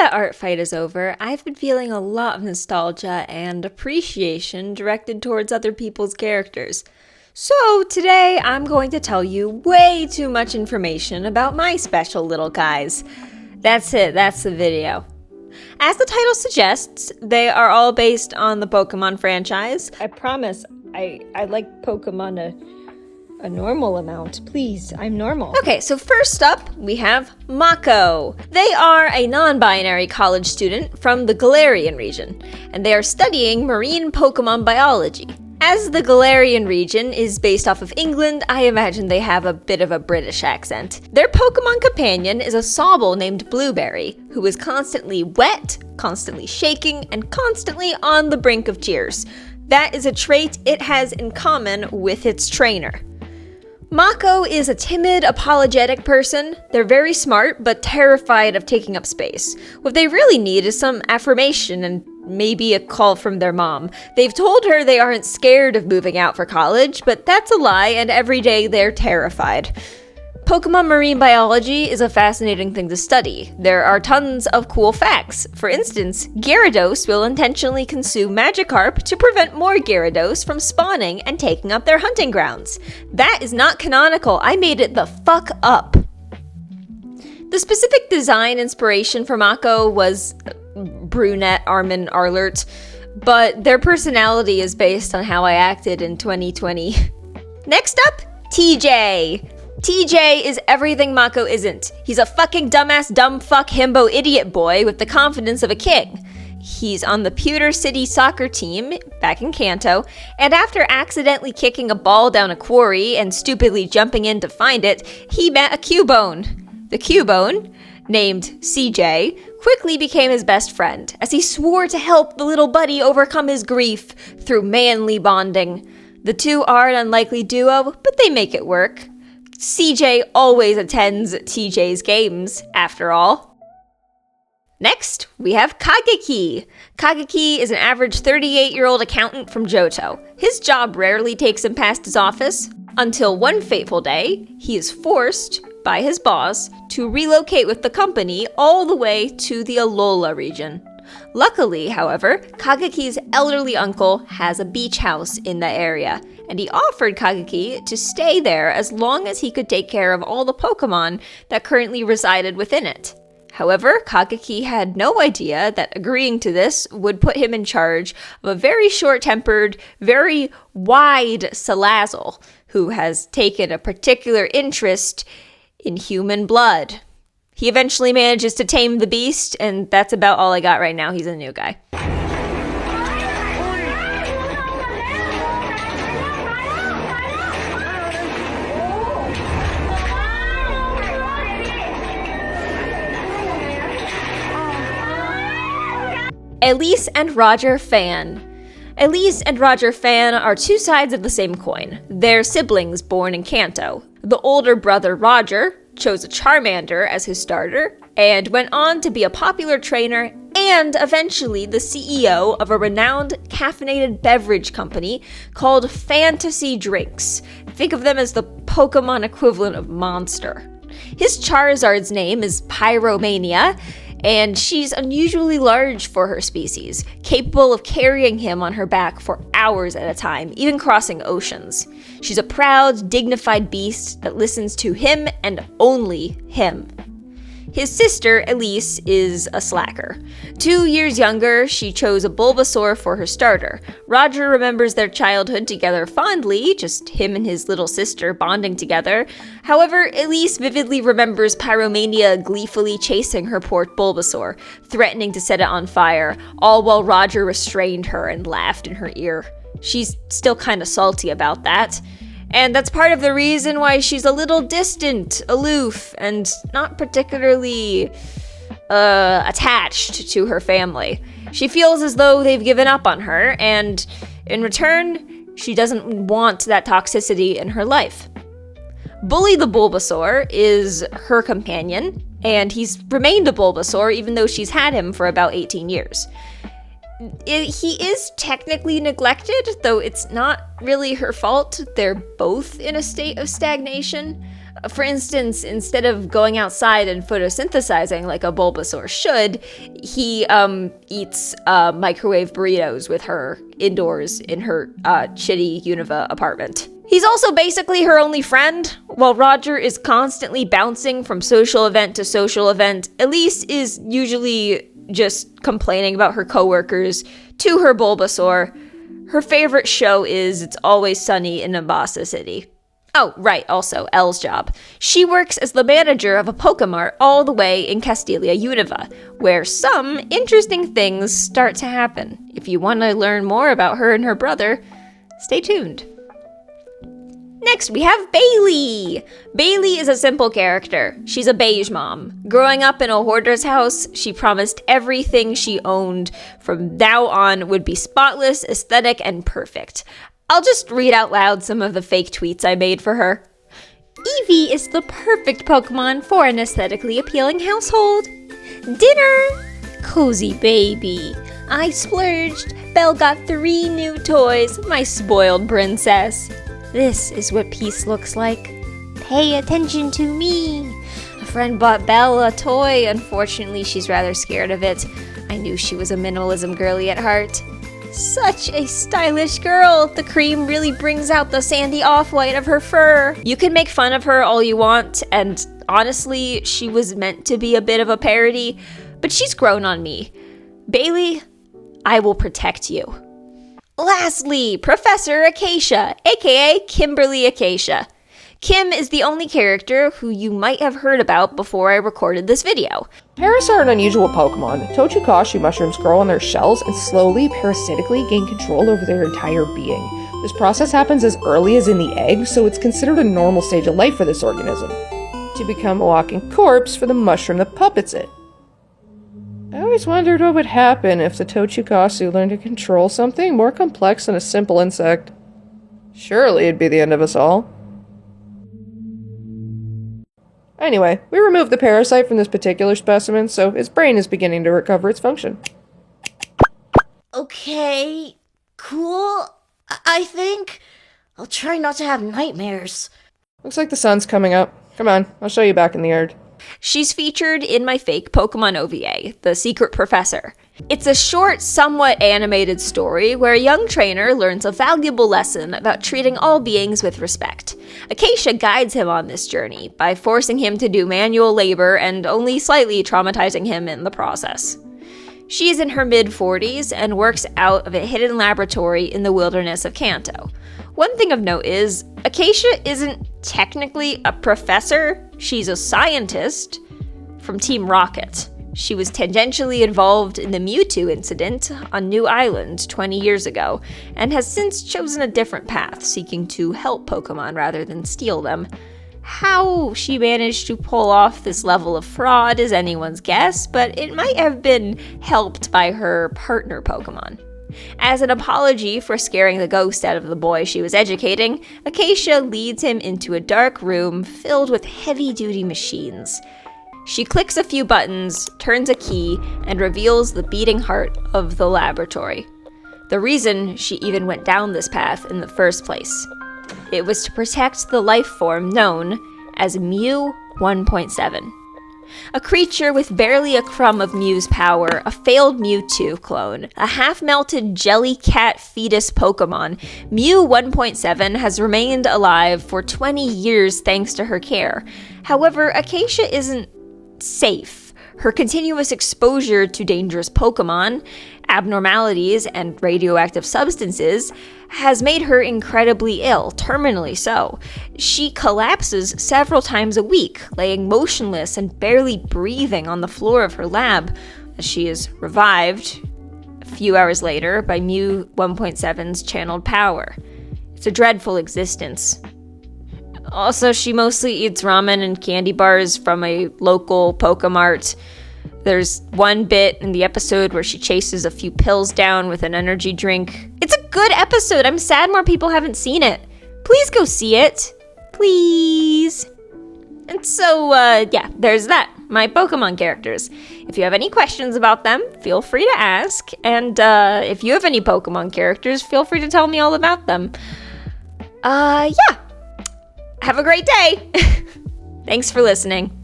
that art fight is over, I've been feeling a lot of nostalgia and appreciation directed towards other people's characters. So today I'm going to tell you way too much information about my special little guys. That's it, that's the video. As the title suggests, they are all based on the Pokemon franchise. I promise, I like Pokemon a normal amount. Please, I'm normal. Okay, so first up, we have Mako. They are a non-binary college student from the Galarian region, and they are studying marine Pokemon biology. As the Galarian region is based off of England, I imagine they have a bit of a British accent. Their Pokemon companion is a Sobble named Blueberry, who is constantly wet, constantly shaking, and constantly on the brink of tears. That is a trait it has in common with its trainer. Mako is a timid, apologetic person. They're very smart, but terrified of taking up space. What they really need is some affirmation and maybe a call from their mom. They've told her they aren't scared of moving out for college, but that's a lie, and every day they're terrified. Pokemon marine biology is a fascinating thing to study. There are tons of cool facts. For instance, Gyarados will intentionally consume Magikarp to prevent more Gyarados from spawning and taking up their hunting grounds. That is not canonical. I made it the fuck up. The specific design inspiration for Mako was brunette Armin Arlert, but their personality is based on how I acted in 2020. Next up, TJ. TJ is everything Mako isn't. He's a fucking dumbass, dumb fuck himbo idiot boy with the confidence of a king. He's on the Pewter City soccer team back in Kanto, and after accidentally kicking a ball down a quarry and stupidly jumping in to find it, he met a Cubone. The Cubone, named CJ, quickly became his best friend, as he swore to help the little buddy overcome his grief through manly bonding. The two are an unlikely duo, but they make it work. CJ always attends TJ's games, after all. Next, we have Kageki. Kageki is an average 38-year-old accountant from Johto. His job rarely takes him past his office, until one fateful day, he is forced, by his boss, to relocate with the company all the way to the Alola region. Luckily, however, Kageki's elderly uncle has a beach house in the area, and he offered Kageki to stay there as long as he could take care of all the Pokemon that currently resided within it. However, Kageki had no idea that agreeing to this would put him in charge of a very short-tempered, very wide Salazzle, who has taken a particular interest in human blood. He eventually manages to tame the beast, and that's about all I got right now. He's a new guy. Elise and Roger Fan. Elise and Roger Fan are two sides of the same coin. They're siblings born in Kanto. The older brother, Roger, chose a Charmander as his starter, and went on to be a popular trainer and eventually the CEO of a renowned caffeinated beverage company called Fantasy Drinks. Think of them as the Pokemon equivalent of Monster. His Charizard's name is Pyromania, and she's unusually large for her species, capable of carrying him on her back for hours at a time, even crossing oceans. She's a proud, dignified beast that listens to him and only him. His sister, Elise, is a slacker. 2 years younger, she chose a Bulbasaur for her starter. Roger remembers their childhood together fondly, just him and his little sister bonding together. However, Elise vividly remembers Pyromania gleefully chasing her poor Bulbasaur, threatening to set it on fire, all while Roger restrained her and laughed in her ear. She's still kinda salty about that. And that's part of the reason why she's a little distant, aloof, and not particularly attached to her family. She feels as though they've given up on her, and in return, she doesn't want that toxicity in her life. Bully the Bulbasaur is her companion, and he's remained a Bulbasaur even though she's had him for about 18 years. He is technically neglected, though it's not really her fault. They're both in a state of stagnation. For instance, instead of going outside and photosynthesizing like a Bulbasaur should, he eats microwave burritos with her indoors in her shitty Unova apartment. He's also basically her only friend. While Roger is constantly bouncing from social event to social event, Elise is usually just complaining about her coworkers to her Bulbasaur. Her favorite show is It's Always Sunny in Mombasa City. Oh, right, also, Elle's job. She works as the manager of a Pokemart all the way in Castelia Unova, where some interesting things start to happen. If you want to learn more about her and her brother, stay tuned. Next, we have Bailey. Bailey is a simple character. She's a beige mom. Growing up in a hoarder's house, she promised everything she owned from now on would be spotless, aesthetic, and perfect. I'll just read out loud some of the fake tweets I made for her. Eevee is the perfect Pokemon for an aesthetically appealing household. Dinner. Cozy baby. I splurged. Belle got 3 new toys. My spoiled princess. This is what peace looks like. Pay attention to me. A friend bought Belle a toy. Unfortunately, she's rather scared of it. I knew she was a minimalism girly at heart. Such a stylish girl. The cream really brings out the sandy off-white of her fur. You can make fun of her all you want, and honestly, she was meant to be a bit of a parody, but she's grown on me. Bailey, I will protect you. Lastly, Professor Acacia, aka Kimberly Acacia. Kim is the only character who you might have heard about before I recorded this video. Paras are an unusual Pokemon. Tochukashu mushrooms grow on their shells and slowly, parasitically gain control over their entire being. This process happens as early as in the egg, so it's considered a normal stage of life for this organism. To become a walking corpse for the mushroom that puppets it. I always wondered what would happen if the Tochukashu learned to control something more complex than a simple insect. Surely it'd be the end of us all. Anyway, we removed the parasite from this particular specimen, so its brain is beginning to recover its function. Okay, cool, I think. I'll try not to have nightmares. Looks like the sun's coming up. Come on, I'll show you back in the yard. She's featured in my fake Pokemon OVA, The Secret Professor. It's a short, somewhat animated story where a young trainer learns a valuable lesson about treating all beings with respect. Acacia guides him on this journey by forcing him to do manual labor and only slightly traumatizing him in the process. She is in her mid-40s and works out of a hidden laboratory in the wilderness of Kanto. One thing of note is, Acacia isn't technically a professor, she's a scientist from Team Rocket. She was tangentially involved in the Mewtwo incident on New Island 20 years ago, and has since chosen a different path, seeking to help Pokemon rather than steal them. How she managed to pull off this level of fraud is anyone's guess, but it might have been helped by her partner Pokemon. As an apology for scaring the ghost out of the boy she was educating, Acacia leads him into a dark room filled with heavy-duty machines. She clicks a few buttons, turns a key, and reveals the beating heart of the laboratory. The reason she even went down this path in the first place. It was to protect the life form known as Mew 1.7. A creature with barely a crumb of Mew's power, a failed Mewtwo clone, a half-melted jelly cat fetus Pokemon, Mew 1.7 has remained alive for 20 years thanks to her care. However, Acacia isn't safe. Her continuous exposure to dangerous Pokemon, abnormalities, and radioactive substances has made her incredibly ill, terminally so. She collapses several times a week, laying motionless and barely breathing on the floor of her lab, as she is revived a few hours later by Mew 1.7's channeled power. It's a dreadful existence. Also, she mostly eats ramen and candy bars from a local Pokemart. There's one bit in the episode where she chases a few pills down with an energy drink. It's a good episode. I'm sad more people haven't seen it. Please go see it. Please. And so, yeah, there's that. My Pokemon characters. If you have any questions about them, feel free to ask. And if you have any Pokemon characters, feel free to tell me all about them. Yeah. Have a great day. Thanks for listening.